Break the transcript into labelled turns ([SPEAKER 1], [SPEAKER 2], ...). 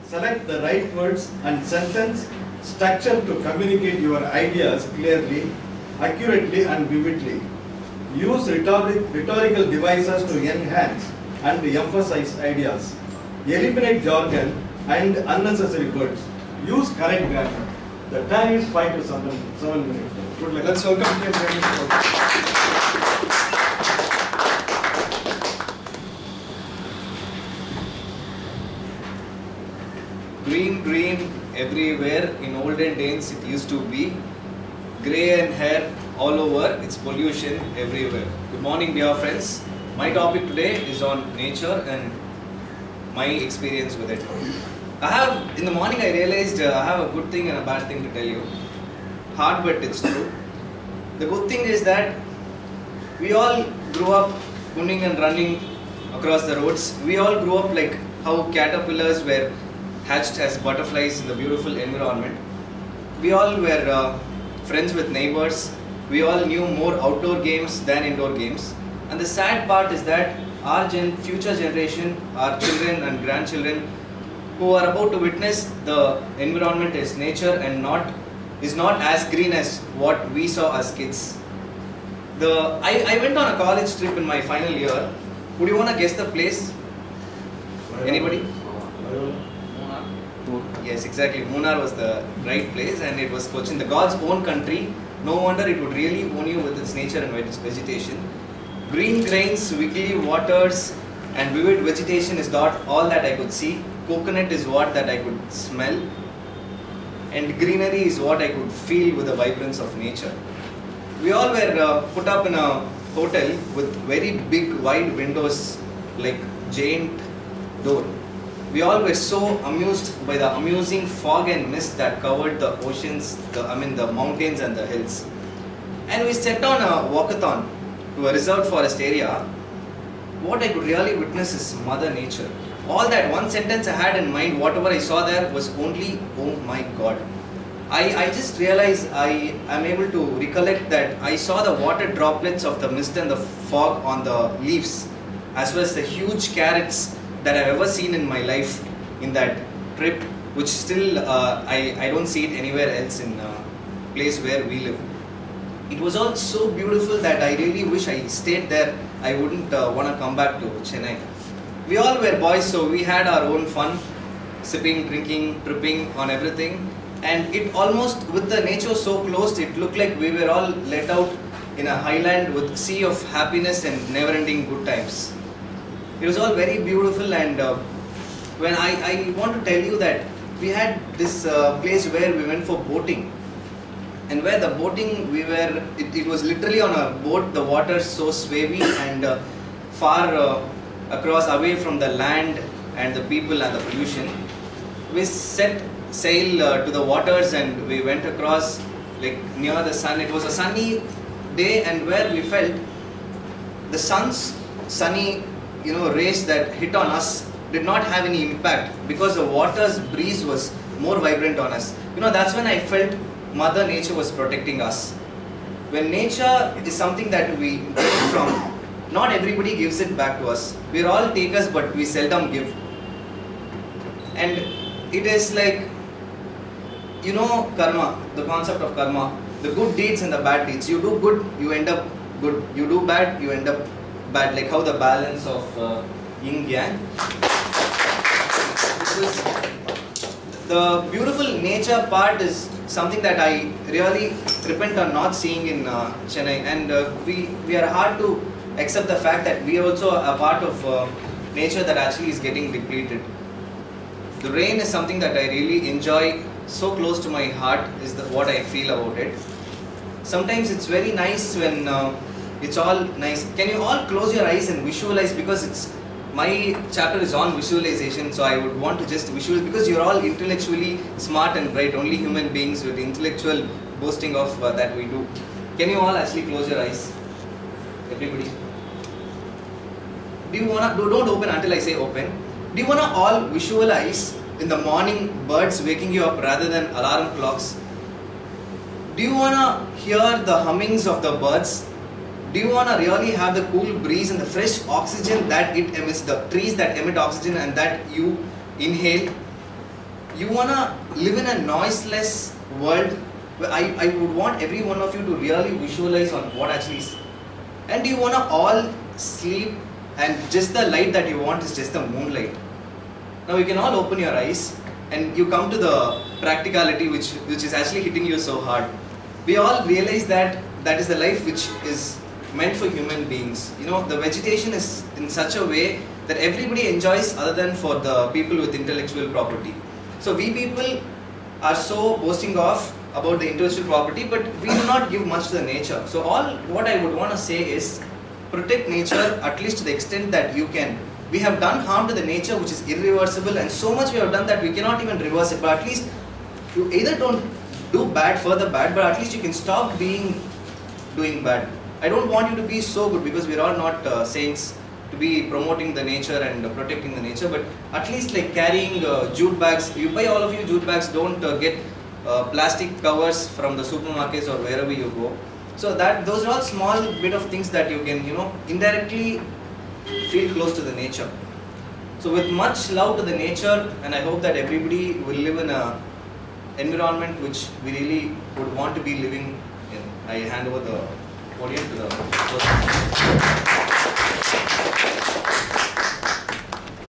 [SPEAKER 1] Select the right words and sentence structure to communicate your ideas clearly, accurately and vividly. Use rhetorical devices to enhance and emphasize ideas. Eliminate jargon and unnecessary words. Use correct grammar. The time is 5 to 7 minutes. Good luck.
[SPEAKER 2] Let's welcome Kim Reddy.
[SPEAKER 3] Green, green everywhere. In olden days it used to be. Grey and hair all over. It's pollution everywhere. Good morning, dear friends. My topic today is on nature and my experience with it. In the morning I realized I have a good thing and a bad thing to tell you. Hard, but it's true. The good thing is that we all grew up running and running across the roads. We all grew up like how caterpillars were hatched as butterflies in the beautiful environment. We all were friends with neighbors. We all knew more outdoor games than indoor games. And the sad part is that our future generation, our children and grandchildren who are about to witness the environment as nature and is not as green as what we saw as kids. I went on a college trip in my final year. Would you want to guess the place? Anybody? Yes, exactly. Munnar was the right place, and it was Cochin, the God's own country. No wonder it would really own you with its nature and its vegetation. Green grains, wiggly waters, and vivid vegetation is not all that I could see. Coconut is what that I could smell, and greenery is what I could feel with the vibrance of nature. We all were put up in a hotel with very big wide windows like giant door. We all were so amused by the amusing fog and mist that covered the oceans, the mountains and the hills. And we set on a walkathon to a reserved forest area. What I could really witness is Mother Nature. All that one sentence I had in mind, whatever I saw there was only, oh my God. I just realized I am able to recollect that I saw the water droplets of the mist and the fog on the leaves, as well as the huge carrots that I've ever seen in my life in that trip, which still I don't see it anywhere else in a place where we live. It was all so beautiful that I really wish I stayed there. I wouldn't want to come back to Chennai. We all were boys, so we had our own fun, sipping, drinking, tripping on everything. And it almost, with the nature so close, it looked like we were all let out in a highland with sea of happiness and never-ending good times. It was all very beautiful, and when I want to tell you that we had this place where we went for boating, and where the boating it was literally on a boat, the water so swavy and far across away from the land and the people and the pollution. We set sail to the waters and we went across like near the sun. It was a sunny day, and where we felt the sun's sunny rays that hit on us did not have any impact because the water's breeze was more vibrant on us. That's when I felt Mother Nature was protecting us. When nature is something that we get from, not everybody gives it back to us. We're all takers, but we seldom give. And it is like, karma, the concept of karma, the good deeds and the bad deeds. You do good, you end up good. You do bad, you end up bad. Like how the balance of yin yang. The beautiful nature part is something that I really repent on not seeing in Chennai, and we are hard to accept the fact that we are also a part of nature that actually is getting depleted. The rain is something that I really enjoy, so close to my heart is what I feel about it. Sometimes it's very nice when it's all nice. Can you all close your eyes and visualize, because my chapter is on visualization, so I would want to just visualize, because you're all intellectually smart and bright, only human beings with intellectual boasting of that we do. Can you all actually close your eyes? Everybody. Do you wanna, don't open until I say open. Do you wanna all visualize in the morning birds waking you up rather than alarm clocks? Do you wanna hear the hummings of the birds? Do you want to really have the cool breeze and the fresh oxygen that it emits, the trees that emit oxygen and that you inhale? you wanna live in a noiseless world. I would want every one of you to really visualize on what actually is. And you wanna all sleep and just the light that you want is just the moonlight. Now you can all open your eyes and you come to the practicality which is actually hitting you so hard. We all realize that that is the life which is meant for human beings. You know, the vegetation is in such a way that everybody enjoys other than for the people with intellectual property. So we people are so boasting off about the intellectual property, but we do not give much to the nature. So all what I would want to say is protect nature at least to the extent that you can. We have done harm to the nature which is irreversible, and so much we have done that we cannot even reverse it. But at least you either don't do bad further bad, but at least you can stop doing bad. I don't want you to be so good, because we are all not saints to be promoting the nature and protecting the nature, but at least like carrying jute bags. You buy all of you jute bags, don't get plastic covers from the supermarkets or wherever you go. So that those are all small bit of things that you can, you know, indirectly feel close to the nature. So with much love to the nature, and I hope that everybody will live in a environment which we really would want to be living in. I hand over the podium to the person.